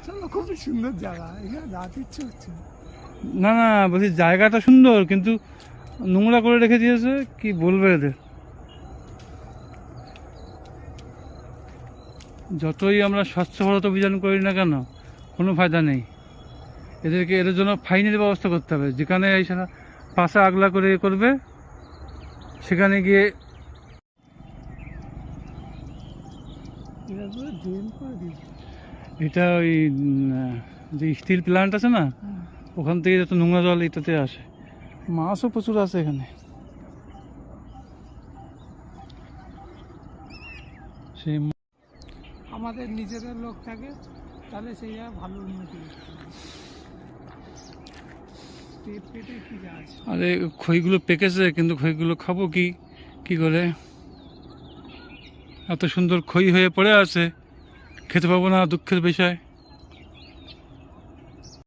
চলো, খুবই সুন্দর জায়গা, এখানে যাতে ইচ্ছে হচ্ছে। না না, বলছি জায়গাটা সুন্দর কিন্তু নোংরা করে রেখে দিয়েছে, কি বলবে এদের। যতই আমরা স্বচ্ছ ভারত অভিযান করি না কেন, কোনো ফায়দা নেই। এদের জন্য ফাইনের ব্যবস্থা করতে হবে। যেখানে এই পাশে আগলা করে করবে, সেখানে গিয়ে এটা পুরো ড্রেন করে দিয়েছে। এটা ওই যে স্টিল প্ল্যান্ট আছে না, ওখান থেকে যত নোংরা জল এটাতে আসে। মাছও প্রচুর আছে এখানে। সেই আমাদের নিজেদের লোক থাকে, তাহলে সেই জায়গায় ভালো উন্নতি করতে হবে। পেট পেটে কি গাছ। আরে খইগুলো পেকেছে, কিন্তু খইগুলো খাবো কি কি করে? এত সুন্দর খই হয়ে পড়ে আছে, খেতে পাবো না, দুঃখের বিষয়।